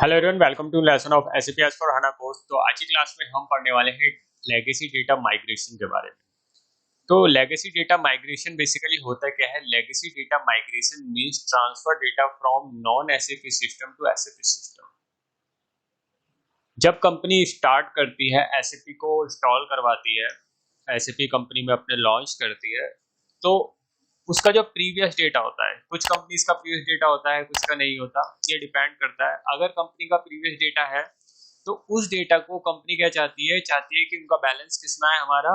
Hello everyone, welcome to lesson of SAP S4HANA course. तो आज की क्लास में हम पढ़ने वाले हैं लेगेसी डेटा माइग्रेशन के बारे में। तो लेगेसी डेटा माइग्रेशन बेसिकली होता क्या है? Legacy data migration means transfer data from non SAP system to SAP system. जब कंपनी स्टार्ट करती है, एसएपी को इंस्टॉल करवाती है, एसएपी कंपनी में अपने लॉन्च करती है, तो उसका जो प्रीवियस डेटा होता है, कुछ कंपनीज का प्रीवियस डेटा होता है, कुछ का नहीं होता, ये डिपेंड करता है। अगर कंपनी का प्रीवियस डेटा है तो उस डेटा को कंपनी क्या चाहती है कि उनका बैलेंस किसमें है, हमारा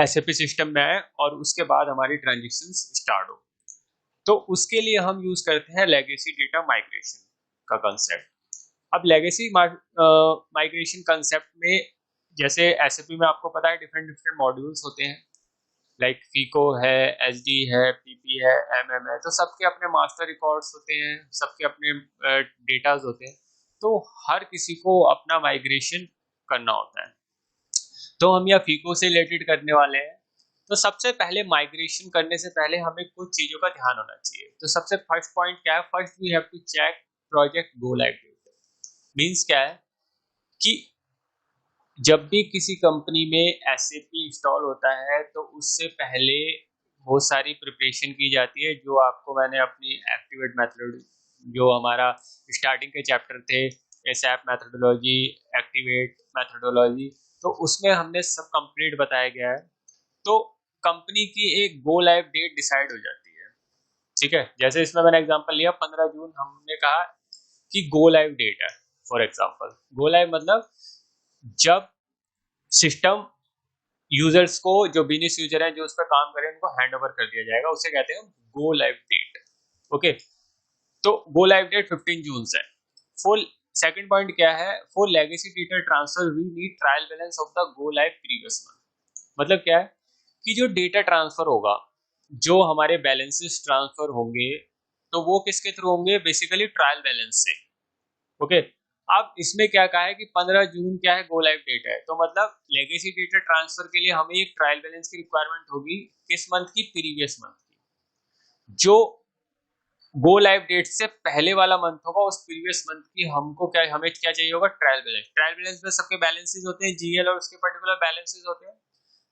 एसएपी सिस्टम में है, और उसके बाद हमारी ट्रांजेक्शन स्टार्ट हो। तो उसके लिए हम यूज करते हैं लेगेसी डेटा माइग्रेशन का कंसेप्ट। अब लेगेसी माइग्रेशन कंसेप्ट में, जैसे एसएपी में आपको पता है डिफरेंट डिफरेंट मॉड्यूल्स होते हैं, लाइक फीको है, एसडी है, पीपी है, एमएम है। तो सबके अपने मास्टर रिकॉर्ड्स होते हैं, सबके अपने डेटाज होते हैं। तो हर किसी को अपना माइग्रेशन करना होता है। तो हम यह फीको से रिलेटेड करने वाले हैं। तो सबसे पहले माइग्रेशन करने से पहले हमें कुछ चीज़ों का ध्यान होना चाहिए। तो सबसे फर्स्ट पॉइंट क्या है? First we have to check project go live date. Means क्या है कि जब भी किसी कंपनी में एसएपी इंस्टॉल होता है तो उससे पहले बहुत सारी प्रिपरेशन की जाती है, जो आपको मैंने अपनी एक्टिवेट मेथड, जो हमारा स्टार्टिंग के चैप्टर थे, एसएप मेथडोलॉजी, एक्टिवेट मेथडोलॉजी, तो उसमें हमने सब कंप्लीट बताया गया है। तो कंपनी की एक गो लाइव डेट डिसाइड हो जाती है, ठीक है। जैसे इसमें मैंने एग्जांपल लिया 15 जून, हमने कहा कि गो लाइव डेट है। फॉर एग्जांपल गो लाइव मतलब जब सिस्टम यूजर्स को, जो बिजनेस यूजर है जो उस पर काम करें, उनको हैंड ओवर कर दिया जाएगा, उसे कहते हैं गो लाइव डेट। ओके, तो गो लाइव डेट 15 जून से। फुल सेकंड पॉइंट क्या है? For legacy data transfer we need trial balance of the go live previous month. मतलब क्या है कि जो डेटा ट्रांसफर होगा, जो हमारे बैलेंसेस ट्रांसफर होंगे, तो वो किसके थ्रू होंगे? बेसिकली ट्रायल बैलेंस से। ओके, अब इसमें क्या कहा है कि 15 जून क्या है? गो लाइव डेट है। तो मतलब लेगेसी डेटा ट्रांसफर के लिए हमें एक ट्रायल बैलेंस की रिक्वायरमेंट होगी, किस मंथ की? प्रीवियस मंथ की। जो गो लाइव डेट से पहले वाला मंथ होगा, उस प्रीवियस मंथ की हमको क्या, हमें क्या चाहिए होगा? Trial balance. ट्रायल बैलेंस में सबके बैलेंसेस होते हैं, जीएल और उसके पर्टिकुलर बैलेंसेस होते हैं।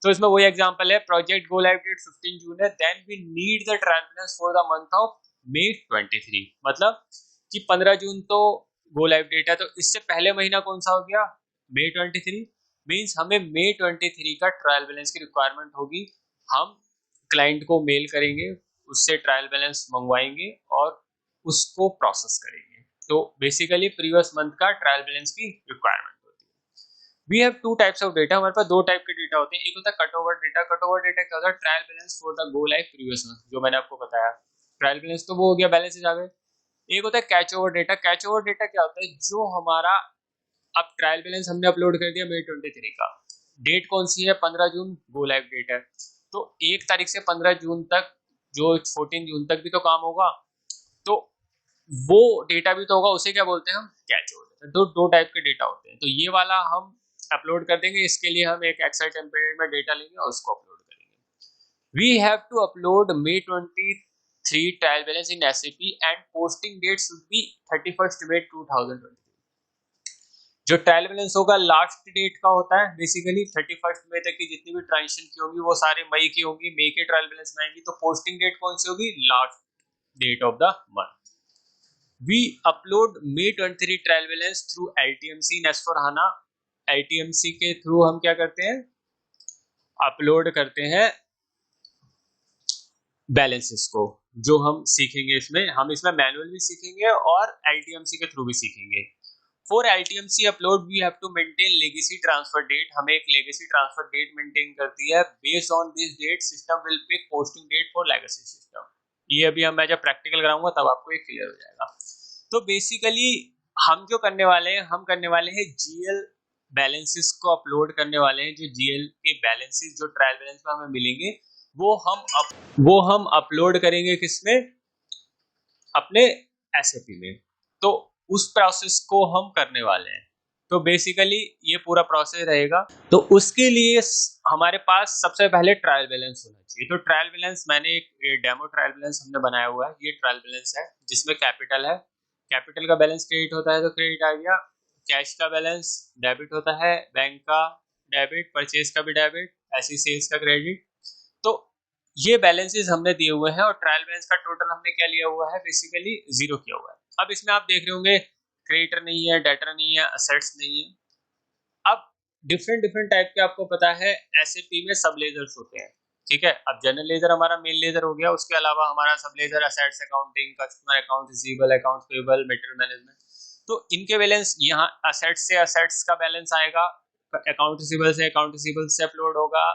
तो इसमें वही एग्जांपल है, project go live date 15 June है, then we need the trial balance for the month of May 23। मतलब कि 15 जून तो गो लाइव डेट है, तो इससे पहले महीना कौन सा हो गया? मई 23। मींस हमें मई 23 का ट्रायल बैलेंस की रिक्वायरमेंट होगी। हम क्लाइंट को मेल करेंगे, उससे ट्रायल बैलेंस मंगवाएंगे और उसको प्रोसेस करेंगे। तो बेसिकली प्रीवियस मंथ का ट्रायल बैलेंस की रिक्वायरमेंट होती है। We have two types of data. हमारे पास दो टाइप के डेटा होते हैं। एक होता है cut over data. Cut over data क्या होता है? Trial balance for the go live previous month, जो मैंने आपको बताया। ट्रायल बैलेंस तो वो हो गया, बैलेंसेज आ गए। एक होता है catch over data. Catch over data क्या होता है? जो हमारा, अब ट्रायल बैलेंस हमने अपलोड कर दिया मई 23 का, डेट कौन सी है? 15 जून गो लाइव डेट है। तो 1 तारीख से 15 जून तक, जो 14 जून तक भी तो काम होगा, तो वो डेटा भी तो होगा, उसे क्या बोलते हैं हम? Catch over data. दो टाइप के डेटा होते हैं। तो ये वाला हम अपलोड कर देंगे। इसके लिए हम एक एक्सेल टेम्पलेट में डेटा लेंगे और उसको अपलोड करेंगे। We have to upload May 23 trial balance in SAP and posting date should be 31 May 2023। जो ट्रायल बैलेंस होगा लास्ट डेट का होता है, बेसिकली 31 मई तक की जितनी भी ट्रांजेक्शन की होंगी वो सारे मई की होंगी, मई के ट्रायल बैलेंस में आएंगी। तो पोस्टिंग डेट कौन सी होगी? Last date of the month. We upload May 23 trial balance through LTMC in S4HANA. LTMC के थ्रू हम क्या करते हैं? अपलोड करते हैं बैलेंसेस को, जो हम सीखेंगे इसमें। हम इसमें मैनुअल भी सीखेंगे और एलटीएमसी के थ्रू भी सीखेंगे। For LTMC upload we have to maintain legacy transfer date. हमें एक लेगेसी ट्रांसफर डेट मेंटेन करती है। Based on this date system will pick posting date for legacy system. ये अभी मैं जब प्रैक्टिकल कराऊंगा तब आपको ये क्लियर हो जाएगा। तो बेसिकली हम जो करने वाले हैं, हम करने वाले हैं जीएल बैलेंसेस को अपलोड करने वाले हैं। जो जीएल के बैलेंसेस, जो ट्रायल बैलेंस में हमें मिलेंगे, वो हम अपलोड करेंगे किसमें? अपने एसएपी में। तो उस प्रोसेस को हम करने वाले हैं। तो बेसिकली ये पूरा प्रोसेस रहेगा। तो उसके लिए हमारे पास सबसे पहले ट्रायल बैलेंस होना चाहिए। तो ट्रायल बैलेंस, मैंने एक डेमो ट्रायल बैलेंस हमने बनाया हुआ है। ये ट्रायल बैलेंस है जिसमें कैपिटल है, कैपिटल का बैलेंस क्रेडिट होता है तो क्रेडिट आ गया, कैश का बैलेंस डेबिट होता है, बैंक का डेबिट, परचेज का भी डेबिट, ऐसी सेल्स का क्रेडिट। तो ये बैलेंसेस हमने दिए हुए हैं और ट्रायल बैलेंस का टोटल हमने क्या लिया हुआ है, बेसिकली 0 किया हुआ है। अब इसमें आप देख रहे होंगे क्रेडिटर नहीं है, डेटर नहीं है, असेट्स नहीं है। अब डिफरेंट डिफरेंट टाइप के आपको पता है एसएपी में सब लेजर्स होते हैं, ठीक है। अब जनरल लेजर हमारा मेन लेजर हो गया, उसके अलावा हमारा सब ledger assets accounting, customer account receivable, account payable, material management. तो इनके बैलेंस यहाँ असेट्स से असेट्स का बैलेंस आएगा, अकाउंट रिसीवेबल से अकाउंट रिसीवेबल से अपलोड होगा,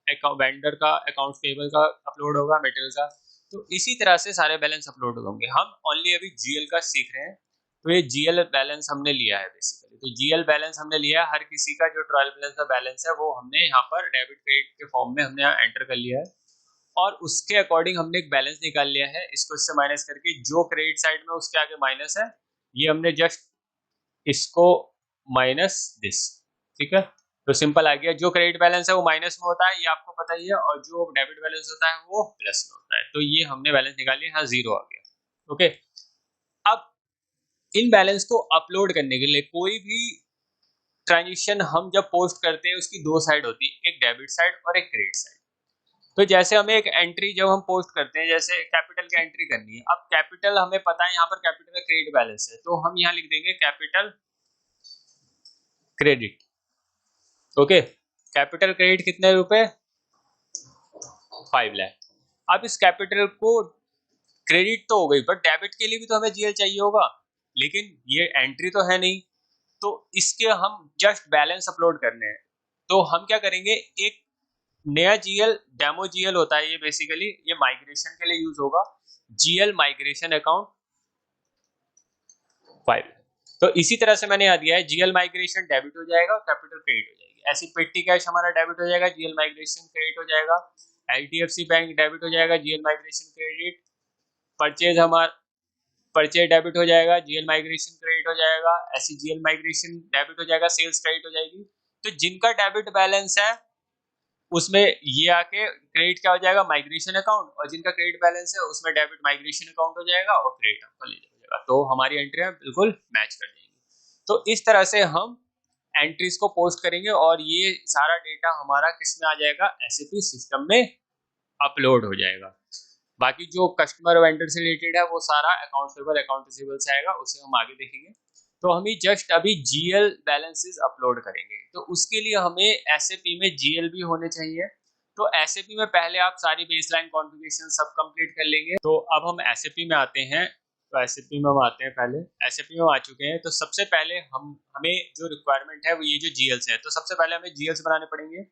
वेंडर का अकाउंट पेबल का अपलोड होगा, मटेरियल का। तो इसी तरह से सारे बैलेंस अपलोड होंगे। हम ओनली अभी जीएल का सीख रहे हैं, तो ये जीएल बैलेंस हमने लिया है बेसिकली। तो जीएल बैलेंस हमने लिया है, हर किसी का जो ट्रायल बैलेंस का बैलेंस है वो हमने यहाँ पर डेबिट क्रेडिट के फॉर्म में हमने यहाँ एंटर कर लिया है, और उसके अकॉर्डिंग हमने एक बैलेंस निकाल लिया है। इसको इससे माइनस करके जो क्रेडिट साइड में उसके आगे माइनस है, ये हमने जस्ट इसको माइनस दिस, ठीक है। तो सिंपल आ गया, जो क्रेडिट बैलेंस है वो माइनस में होता है, ये आपको पता ही है, और जो डेबिट बैलेंस होता है वो प्लस में होता है। तो ये हमने बैलेंस निकाल लिया, यहाँ 0 आ गया। ओके, अब इन बैलेंस को अपलोड करने के लिए कोई भी ट्रांजेक्शन हम जब पोस्ट करते हैं उसकी दो साइड होती है, एक डेबिट साइड और एक क्रेडिट साइड। तो जैसे हमें एक एंट्री जब हम पोस्ट करते हैं, जैसे कैपिटल की एंट्री करनी है, अब कैपिटल हमें पता है यहाँ पर कैपिटल का क्रेडिट बैलेंस है, तो हम यहाँ लिख देंगे capital credit. Okay, capital credit कितने रुपए, 5 लाख। अब इस कैपिटल को क्रेडिट तो हो गई, बट डेबिट के लिए भी तो हमें जीएल चाहिए होगा, लेकिन ये एंट्री तो है नहीं, तो इसके हम जस्ट बैलेंस अपलोड करने हैं। तो हम क्या करेंगे, एक नया जीएल, डेमो जीएल होता है ये, बेसिकली ये माइग्रेशन के लिए यूज होगा, जीएल माइग्रेशन अकाउंट 5। तो इसी तरह से मैंने यहाँ दिया है, जीएल माइग्रेशन डेबिट हो जाएगा, कैपिटल क्रेडिट हो जाएगी। ऐसी पेटी कैश हमारा डेबिट हो जाएगा, जीएल माइग्रेशन क्रेडिट हो जाएगा। एचडीएफसी बैंक डेबिट हो जाएगा, जीएल माइग्रेशन क्रेडिट। परचेज हमारा परचेज डेबिट हो जाएगा, जीएल माइग्रेशन क्रेडिट हो जाएगा। ऐसी जीएल माइग्रेशन डेबिट हो जाएगा, सेल्स क्रेडिट हो जाएगी। तो जिनका डेबिट बैलेंस है उसमें ये आके क्रेडिट क्या हो जाएगा, माइग्रेशन अकाउंट, और जिनका क्रेडिट बैलेंस है उसमें डेबिट माइग्रेशन अकाउंट हो जाएगा और क्रेडिट आपका ले जाएगा। तो हमारी एंट्रियां बिल्कुल मैच कर जाएंगी। तो इस तरह से हम एंट्रीज को पोस्ट करेंगे और ये सारा डेटा हमारा किस में आ जाएगा, एसएपी सिस्टम में अपलोड हो जाएगा। बाकी जो कस्टमर वेंडर से रिलेटेड है वो सारा अकाउंट पेबल अकाउंट रिसीवेबल से आएगा, उसे हम आगे देखेंगे। तो हम ही जस्ट अभी जीएल बैलेंसेस अपलोड करेंगे, तो उसके लिए हमें एसएपी में जीएल भी होने चाहिए। तो एसएपी में पहले आप सारी बेसलाइन कॉन्फ़िगरेशन सब कंप्लीट कर लेंगे। तो अब हम एसएपी में आते हैं, तो एसएपी में हम आते हैं, पहले एसएपी में आ चुके हैं। तो सबसे पहले हमें जो रिक्वायरमेंट है वो ये जो जीएल्स है, तो सबसे पहले हमें जीएल्स बनाने पड़ेंगे।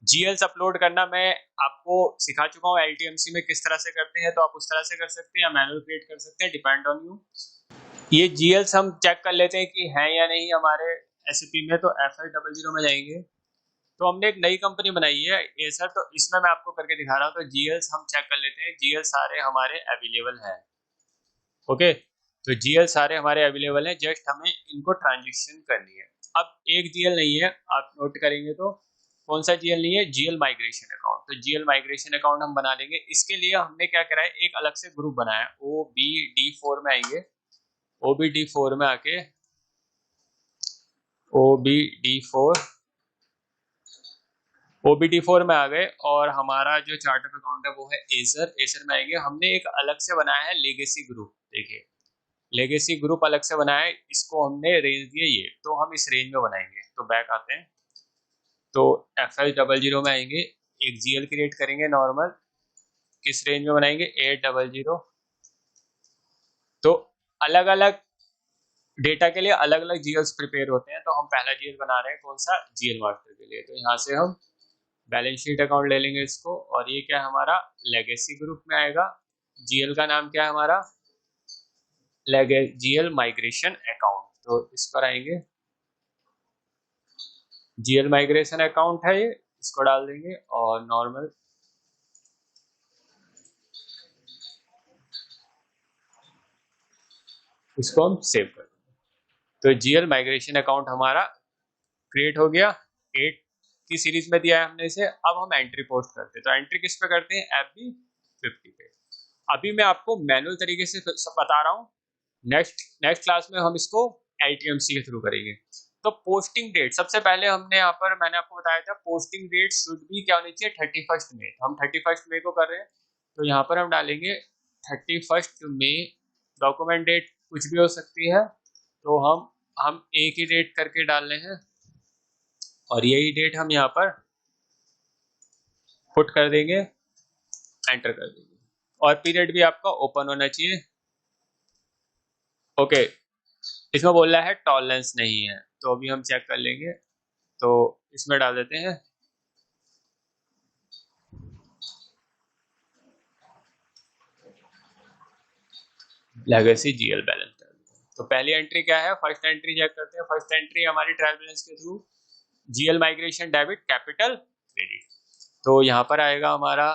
जीएल्स अपलोड करना मैं आपको सिखा चुका हूँ एलटीएमसी में किस तरह से करते हैं, तो आप उस तरह से कर सकते हैं या मैनुअल क्रिएट कर सकते हैं, डिपेंड ऑन यू। ये जीएल्स हम चेक कर लेते हैं कि हैं या नहीं हमारे एसएपी में। तो FL00 में जाएंगे, तो हमने एक नई कंपनी बनाई है एसर, तो इसमें मैं आपको करके दिखा रहा हूँ। तो जीएल्स हम चेक कर लेते हैं, जीएल सारे हमारे अवेलेबल है। ओके, तो जीएल सारे हमारे अवेलेबल है, जस्ट हमें इनको ट्रांजेक्शन करनी है। अब एक जीएल नहीं है, आप नोट करेंगे तो कौन सा जीएल नहीं है, जीएल माइग्रेशन अकाउंट। तो जीएल माइग्रेशन अकाउंट हम बना लेंगे। इसके लिए हमने क्या करा है, एक अलग से ग्रुप बनाया है। OBD4 में आएंगे, OBD4 में आके OBD4 में आ गए, और हमारा जो चार्ट ऑफ अकाउंट है वो है एसर में आएंगे। हमने एक अलग से बनाया है लेगेसी ग्रुप, देखिए लेगेसी ग्रुप अलग से बनाया है, इसको हमने रेंज दिए ये, तो हम इस रेंज में बनाएंगे। तो बैक आते हैं, तो FL00 में आएंगे, एक जीएल क्रिएट करेंगे नॉर्मल, किस रेंज में बनाएंगे, 800। तो अलग अलग डेटा के लिए अलग अलग जीएल्स प्रिपेयर होते हैं, तो हम पहला जीएल बना रहे हैं कौन सा, जीएल मास्टर के लिए। तो यहाँ से हम बैलेंस शीट अकाउंट ले लेंगे इसको, और ये क्या हमारा लेगेसी ग्रुप में आएगा। जीएल का नाम क्या है हमारा, जीएल माइग्रेशन अकाउंट। तो इस पर आएंगे, जीएल माइग्रेशन अकाउंट है ये, इसको डाल देंगे और नॉर्मल इसको हम सेव कर देंगे। तो जीएल माइग्रेशन अकाउंट हमारा क्रिएट हो गया, 8 की सीरीज में दिया है हमने इसे। अब हम एंट्री पोस्ट करते हैं, तो एंट्री किस पे करते हैं, FB50 पे। अभी मैं आपको मैनुअल तरीके से बता रहा हूँ, नेक्स्ट नेक्स्ट क्लास में हम इसको LTMC के थ्रू करेंगे। तो पोस्टिंग डेट, सबसे पहले हमने यहाँ पर मैंने आपको बताया था पोस्टिंग डेट शुड भी क्या होनी चाहिए, 31 मई। हम 31 मई को कर रहे हैं, तो यहाँ पर हम डालेंगे 31 मई। डॉक्यूमेंट डेट कुछ भी हो सकती है, तो हम एक ही डेट करके डाल रहे हैं और यही डेट हम यहाँ पर पुट कर देंगे, एंटर कर देंगे। और पीरियड भी आपका ओपन होना चाहिए। ओके, इसमें बोल रहा है टॉलरेंस नहीं है, तो अभी हम चेक कर लेंगे। तो इसमें डाल देते हैं लेगेसी GL बैलेंस। तो पहली एंट्री क्या है, फर्स्ट एंट्री चेक करते हैं। फर्स्ट एंट्री हमारी ट्रायल बैलेंस के through GL migration debit capital credit. तो यहाँ पर आएगा हमारा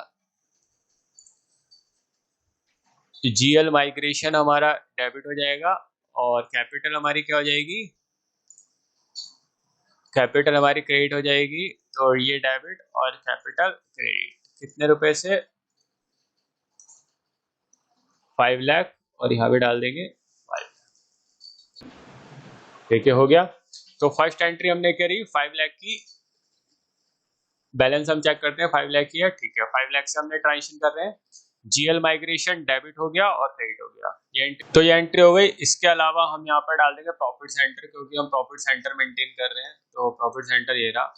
GL माइग्रेशन हमारा डेबिट हो जाएगा और कैपिटल हमारी क्या हो जाएगी, कैपिटल हमारी क्रेडिट हो जाएगी। तो ये डेबिट और कैपिटल क्रेडिट कितने रुपए से, 5 लाख, और यहाँ पे डाल देंगे 5 लाख। ठीक है, हो गया। तो फर्स्ट एंट्री हमने करी 5 लाख की, बैलेंस हम चेक करते हैं 5 लाख की है, ठीक है। 5 लाख से हमने ट्रांजेक्शन कर रहे हैं, GL माइग्रेशन डेबिट हो गया और क्रेडिट हो गया। तो ये एंट्री हो गई। इसके अलावा हम यहाँ पर डाल देंगे प्रॉफिट सेंटर, क्योंकि हम प्रॉफिट सेंटर मेंटेन कर रहे हैं। तो प्रॉफिट सेंटर ये रहा।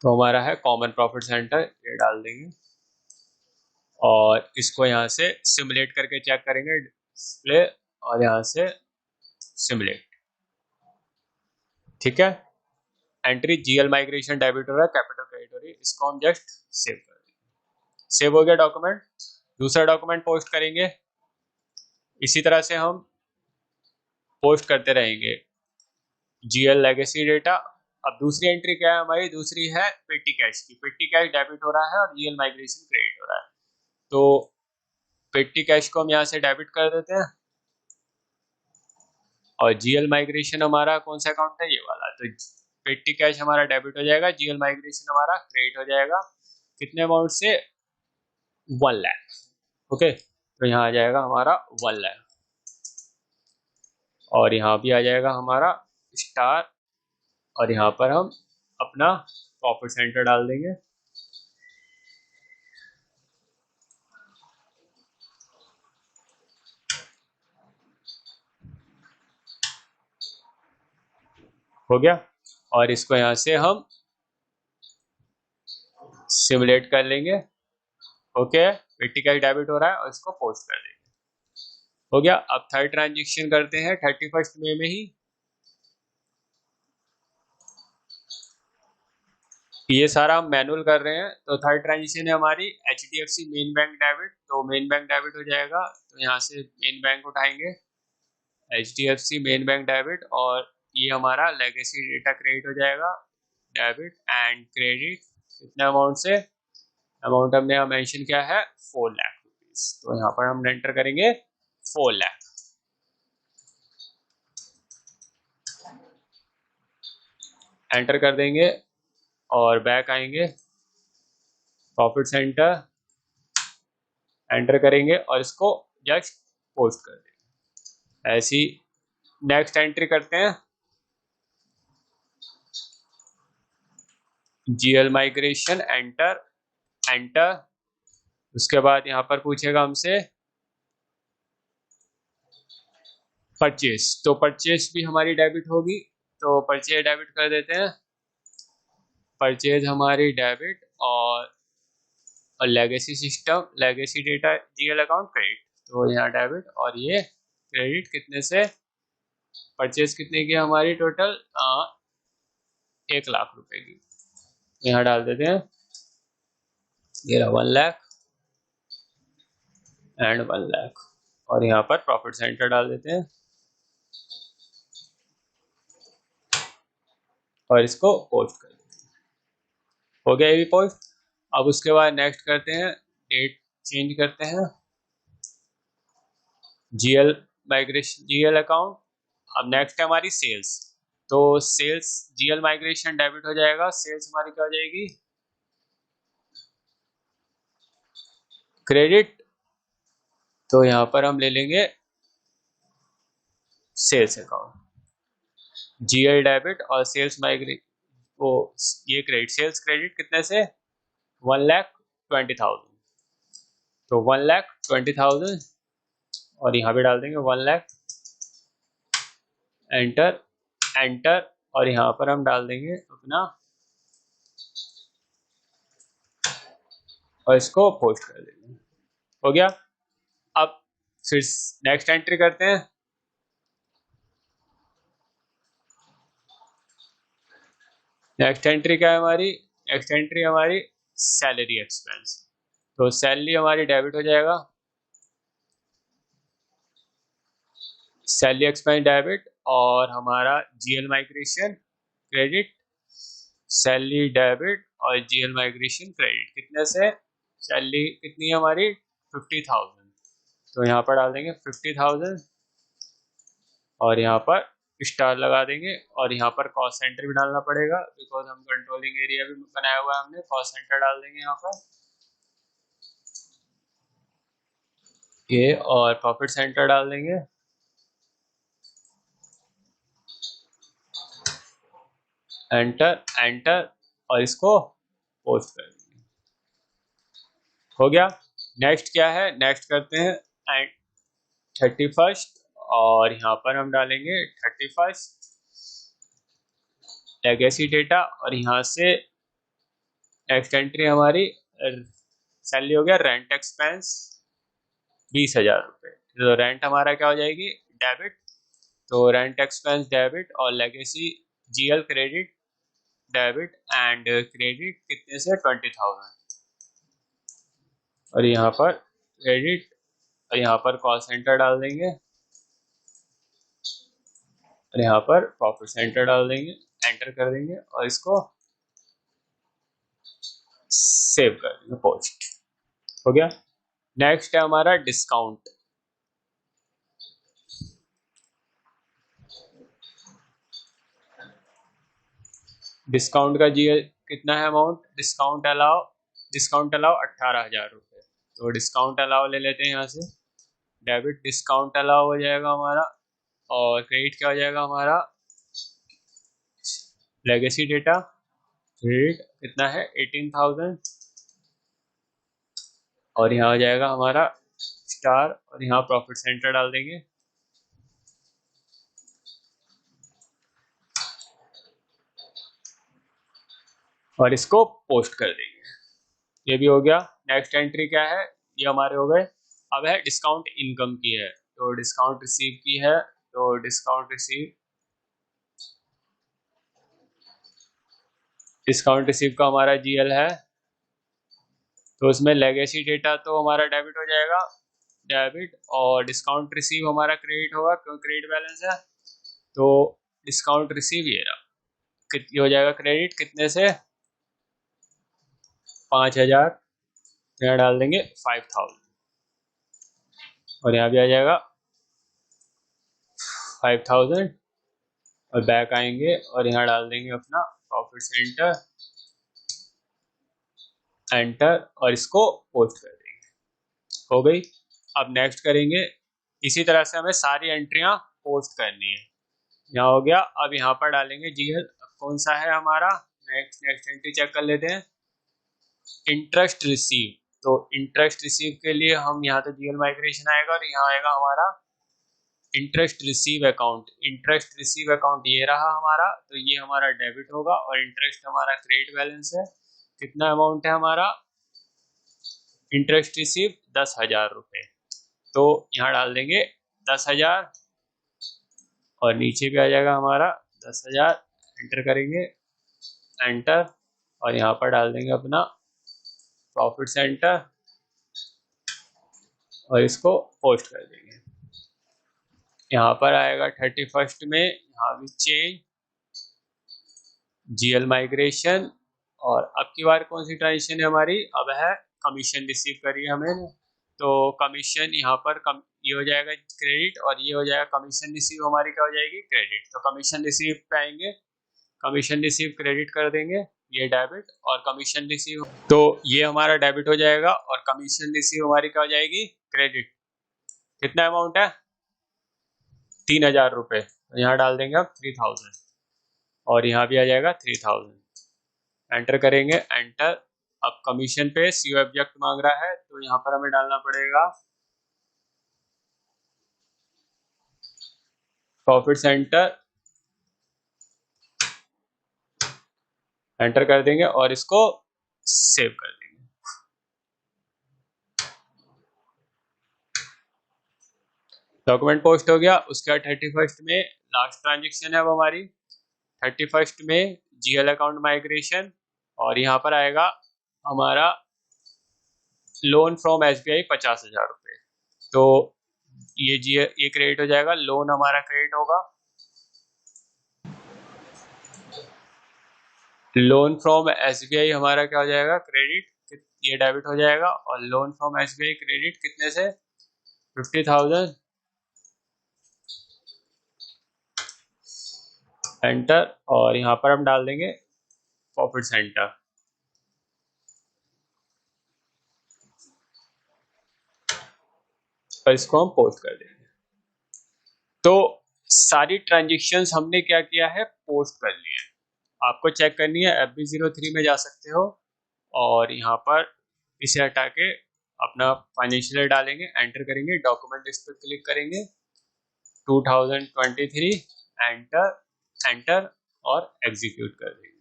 तो हमारा है कॉमन प्रॉफिट सेंटर, ये डाल देंगे और इसको यहाँ से सिमुलेट करके चेक करेंगे, डिस्प्ले, और यहाँ से सिमुलेट। ठीक है, एंट्री GL माइग्रेशन डेबिट हो रहा है, कैपिटल क्रेडिट हो रही है। इसको हम जस्ट सेव कर देंगे। सेव हो गया डॉक्यूमेंट। दूसरा डॉक्यूमेंट पोस्ट करेंगे। इसी तरह से हम पोस्ट करते रहेंगे GL लेगेसी डेटा। अब दूसरी एंट्री क्या है हमारी, दूसरी है पेटी कैश की। पेटी कैश डेबिट हो रहा है और GL माइग्रेशन क्रेडिट हो रहा है। तो पेटी कैश को हम यहाँ से डेबिट कर देते हैं और GL माइग्रेशन हमारा कौन सा अकाउंट है, ये वाला। तो पेटी कैश हमारा डेबिट हो जाएगा, GL माइग्रेशन हमारा क्रेडिट हो जाएगा। कितने अमाउंट से, 1 लाख। ओके, तो यहाँ आ जाएगा हमारा 1 लाख और यहाँ भी आ जाएगा हमारा स्टार, और यहाँ पर हम अपना प्रॉफिट सेंटर डाल देंगे। हो गया, और इसको यहाँ से हम सिमुलेट कर लेंगे। ओके, पेटी कैश डेबिट हो रहा है और इसको पोस्ट कर देंगे। हो गया। अब थर्ड ट्रांजेक्शन करते हैं 31 मई में ही। ये सारा हम मैनुअल कर रहे हैं। तो थर्ड ट्रांजेक्शन है हमारी HDFC मेन बैंक डेबिट। तो मेन बैंक डेबिट हो जाएगा, तो यहाँ से मेन बैंक उठाएंगे, HDFC मेन बैंक डेबिट, और ये हमारा लेगेसी डेटा क्रेडिट हो जाएगा, डेबिट एंड क्रेडिट। कितने अमाउंट से, अमाउंट हमने मेंशन किया है 4 लाख रुपीज। तो यहाँ पर हम एंटर करेंगे 4 लाख, एंटर कर देंगे और बैक आएंगे, प्रॉफिट सेंटर एंटर करेंगे और इसको जस्ट पोस्ट कर देंगे। ऐसी नेक्स्ट एंट्री करते हैं, GL माइग्रेशन, एंटर एंटर। उसके बाद यहाँ पर पूछेगा हमसे परचेज। तो परचेज भी हमारी डेबिट होगी, तो परचेज डेबिट कर देते हैं। परचेज हमारी डेबिट और legacy system, legacy data GL account credit. तो यहाँ डेबिट और ये क्रेडिट। कितने से, परचेज कितने की हमारी टोटल, 1 लाख रुपए की। यहाँ डाल देते हैं, ये रहा 1 लाख एंड 1 लाख, और यहाँ पर प्रॉफिट सेंटर डाल देते हैं और इसको पोस्ट कर देते हैं। हो गया ये भी पोस्ट। अब उसके बाद नेक्स्ट करते हैं, डेट चेंज करते हैं, GL माइग्रेशन GL अकाउंट। अब नेक्स्ट है हमारी सेल्स। तो सेल्स GL माइग्रेशन डेबिट हो जाएगा, सेल्स हमारी क्या हो जाएगी, क्रेडिट, तो यहाँ पर हम ले लेंगे सेल्स अकाउंट, जीएल डेबिट और सेल्स माइग्रेट, वो ये क्रेडिट, सेल्स क्रेडिट कितने से 1,20,000, तो 1,20,000 और यहाँ पे डाल देंगे 1,00,000, एंटर एंटर, और यहाँ पर हम डाल देंगे अपना और इसको पोस्ट कर देंगे। हो गया। अब फिर नेक्स्ट एंट्री करते हैं। नेक्स्ट एंट्री क्या है हमारी, नेक्स्ट एंट्री हमारी सैलरी एक्सपेंस, तो सैलरी हमारी डेबिट हो जाएगा, सैलरी एक्सपेंस डेबिट, और हमारा GL migration credit, salary debit और जीएल माइग्रेशन क्रेडिट, कितने से, सैलरी कितनी है हमारी 50,000, तो यहाँ पर डाल देंगे 50,000 और यहाँ पर स्टार लगा देंगे, और यहाँ पर कॉस्ट सेंटर भी डालना पड़ेगा बिकॉज हम कंट्रोलिंग एरिया भी बनाया हुआ है हमने, कॉस्ट सेंटर डाल देंगे यहाँ पर ये, और प्रॉफिट सेंटर डाल देंगे, एंटर एंटर, और इसको पोस्ट कर देंगे। हो गया। नेक्स्ट क्या है, नेक्स्ट करते हैं एंड 31st, और यहाँ पर हम डालेंगे 31st लेगेसी डेटा, और यहाँ से नेक्स्ट एंट्री हमारी सैलरी हो गया रेंट एक्सपेंस 20,000 रुपये, तो रेंट हमारा क्या हो जाएगी डेबिट, तो रेंट एक्सपेंस डेबिट और legacy GL credit debit and credit कितने से 20,000, और यहाँ पर क्रेडिट, और यहाँ पर कॉस्ट सेंटर डाल देंगे, और यहाँ पर प्रॉफिट सेंटर डाल देंगे, एंटर कर देंगे और इसको सेव कर देंगे, पोस्ट। हो गया। नेक्स्ट है हमारा डिस्काउंट, डिस्काउंट का जी कितना है अमाउंट, डिस्काउंट अलाउ 18,000 रुपये, तो डिस्काउंट अलाउ ले लेते हैं यहाँ से, डेबिट डिस्काउंट अलाउ हो जाएगा हमारा, और क्रेडिट क्या हो जाएगा हमारा लेगेसी डेटा, क्रेडिट कितना है 18,000, और यहाँ हो जाएगा हमारा स्टार, और यहाँ प्रॉफिट सेंटर डाल देंगे, और इसको पोस्ट कर देंगे। ये भी हो गया। नेक्स्ट एंट्री क्या है, ये हमारे हो गए। अब है डिस्काउंट इनकम की है, तो डिस्काउंट रिसीव की है, तो डिस्काउंट रिसीव का हमारा जीएल है, तो उसमें लेगेसी डेटा तो हमारा डेबिट हो जाएगा, डेबिट, और डिस्काउंट रिसीव हमारा क्रेडिट होगा क्योंकि क्रेडिट बैलेंस है, तो डिस्काउंट रिसीव ये रहा, कितनी हो जाएगा क्रेडिट, कितने से 5,000, यहाँ डाल देंगे 5,000, और यहाँ भी आ जाएगा 5,000, और बैक आएंगे और यहाँ डाल देंगे अपना प्रॉफिट सेंटर, एंटर, और इसको पोस्ट कर देंगे। हो गई। अब नेक्स्ट करेंगे, इसी तरह से हमें सारी एंट्रियां पोस्ट करनी है। यहाँ हो गया। अब यहाँ पर डालेंगे जीएल, कौन सा है हमारा, नेक्स्ट एंट्री चेक कर लेते हैं, इंटरेस्ट रिसीव, तो इंटरेस्ट रिसीव के लिए हम यहाँ तो जीएल माइग्रेशन आएगा, और यहाँ आएगा हमारा interest receive account, interest receive account ये रहा हमारा, तो ये हमारा डेबिट होगा, और इंटरेस्ट हमारा क्रेडिट बैलेंस है, कितना अमाउंट है हमारा इंटरेस्ट रिसीव 10,000 रुपये, तो यहाँ डाल देंगे 10,000, और नीचे भी आ जाएगा हमारा 10,000, एंटर करेंगे, एंटर, और यहाँ पर डाल देंगे अपना प्रॉफिट सेंटर, और इसको पोस्ट कर देंगे। यहाँ पर आएगा 31st में, यहाँ भी चेंज जीएल माइग्रेशन, और अब की बार कौन सी ट्रांजेक्शन है हमारी, अब है कमीशन रिसीव करिए हमें, तो कमीशन यहाँ पर ये हो जाएगा क्रेडिट, और ये हो जाएगा कमीशन रिसीव हमारी क्या हो जाएगी क्रेडिट, तो कमीशन रिसीव पे आएंगे, कमीशन रिसीव क्रेडिट कर देंगे, ये डेबिट और कमीशन रिसीव, तो ये हमारा डेबिट हो जाएगा और कमीशन रिसीव हमारी क्या हो जाएगी, क्रेडिट। कितना अमाउंट है, 3000 रुपये, तो यहाँ डाल देंगे हम 3000 और यहाँ भी आ जाएगा 3000। एंटर करेंगे, एंटर। अब कमीशन पे सी ऑब्जेक्ट मांग रहा है, तो यहाँ पर हमें डालना पड़ेगा प्रॉफिट सेंटर, एंटर कर देंगे और इसको सेव कर देंगे। डॉक्यूमेंट पोस्ट हो गया। उसके बाद 31 में लास्ट ट्रांजेक्शन है वो हमारी, 31 में जीएल अकाउंट माइग्रेशन, और यहाँ पर आएगा हमारा लोन फ्रॉम एसबीआई 50,000 रुपये। तो ये क्रेडिट हो जाएगा, लोन हमारा क्रेडिट होगा, लोन फ्रॉम एसबीआई हमारा क्या हो जाएगा, क्रेडिट, ये डेबिट हो जाएगा, और लोन फ्रॉम एसबीआई क्रेडिट कितने से, 50,000, एंटर, और यहाँ पर हम डाल देंगे प्रॉफिट सेंटर। और इसको हम पोस्ट कर देंगे। तो सारी ट्रांजेक्शन्स हमने क्या किया है, पोस्ट कर लिया है। आपको चेक करनी है, FB03 में जा सकते हो और यहाँ पर इसे हटा के अपना फाइनेंशियल डालेंगे, एंटर करेंगे, डॉक्यूमेंट इस पर क्लिक करेंगे, 2023, एंटर, एंटर और एग्जीक्यूट कर देंगे।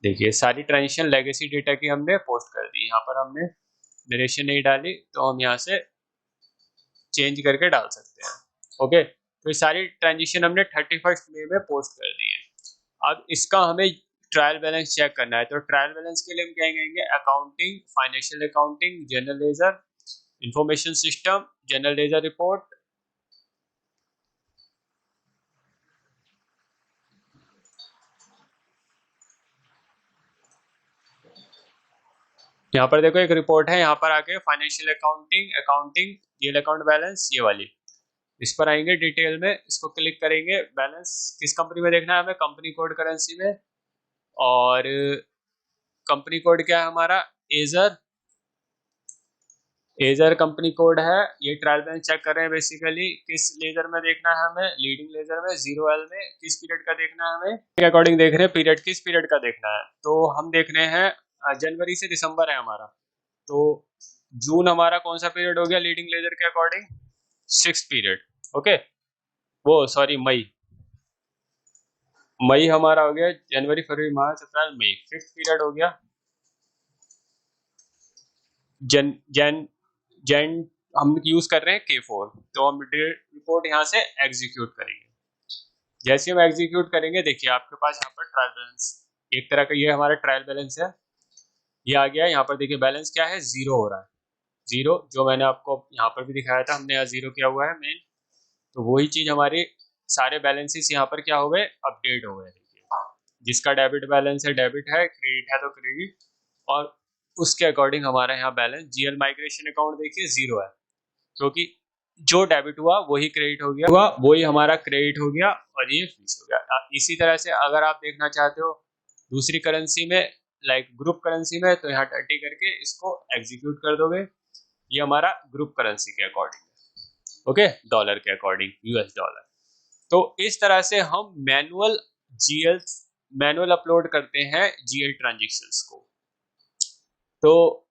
देखिए सारी ट्रांजेक्शन लेगेसी डेटा की हमने पोस्ट कर दी। यहाँ पर हमने नरेशन नहीं डाली, तो हम यहाँ से चेंज करके डाल सकते हैं। ओके, तो ये सारी ट्रांजेक्शन हमने 31 मई में पोस्ट कर दी है। अब इसका हमें ट्रायल बैलेंस चेक करना है, तो ट्रायल बैलेंस के लिए हम क्या कहेंगे, accounting, financial accounting, general ledger, information system, general ledger report, यहाँ पर देखो एक रिपोर्ट है, यहाँ पर आके financial accounting, accounting, GL account balance, ये वाली, इस पर आएंगे डिटेल में, इसको क्लिक करेंगे। बैलेंस किस कंपनी में देखना है हमें, कंपनी कोड करेंसी में, और कंपनी कोड क्या है हमारा, एजर, एजर कंपनी कोड है। ये ट्रायल बैलेंस चेक कर रहे हैं बेसिकली, किस लेजर में देखना है हमें, लीडिंग लेजर में, 0L में, किस पीरियड का देखना है हमें, के अकॉर्डिंग देख रहे हैं पीरियड, किस पीरियड का देखना है, तो हम देख रहे हैं जनवरी से दिसंबर है हमारा, तो जून हमारा कौन सा पीरियड हो गया लीडिंग लेजर के अकॉर्डिंग, 6th पीरियड। ओके, वो सॉरी मई, मई हमारा हो गया, जनवरी फरवरी मार्च अप्रैल मई, 5th पीरियड हो गया। जन हम यूज कर रहे हैं K4, तो हम रिपोर्ट यहाँ से एग्जीक्यूट करेंगे। जैसे हम एग्जीक्यूट करेंगे, देखिए आपके पास यहाँ पर ट्रायल बैलेंस, एक तरह का ये हमारा ट्रायल बैलेंस है, ये आ गया। यहाँ पर देखिए बैलेंस क्या है, 0 हो रहा है, 0, जो मैंने आपको यहाँ पर भी दिखाया था, हमने यहाँ 0 किया हुआ है मेन, तो वही चीज हमारे सारे बैलेंसेस यहाँ पर क्या हो गए, अपडेट हो गए। जिसका डेबिट बैलेंस है डेबिट है, क्रेडिट है तो क्रेडिट, और उसके अकॉर्डिंग हमारा यहाँ बैलेंस, जीएल माइग्रेशन अकाउंट देखिए 0 है, क्योंकि जो डेबिट हुआ वही क्रेडिट हो गया, वही हमारा क्रेडिट हो गया, और ये फिनिश हो गया। इसी तरह से अगर आप देखना चाहते हो दूसरी करेंसी में, लाइक ग्रुप करेंसी में, तो यहाँ 30 करके इसको एग्जीक्यूट कर दोगे, ये हमारा ग्रुप करेंसी के अकॉर्डिंग है, ओके, डॉलर के अकॉर्डिंग, यूएस डॉलर। तो इस तरह से हम मैनुअल अपलोड करते हैं जीएल ट्रांजेक्शन्स को। तो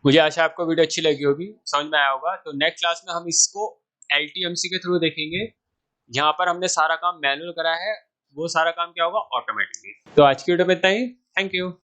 मुझे आशा आपको वीडियो अच्छी लगी होगी, समझ में आया होगा। तो नेक्स्ट क्लास में हम इसको LTMC के थ्रू देखेंगे। यहाँ पर हमने सारा काम मैनुअल करा है, वो सारा काम क्या होगा, ऑटोमेटिकली। तो आज की वीडियो में इतना ही, थैंक यू।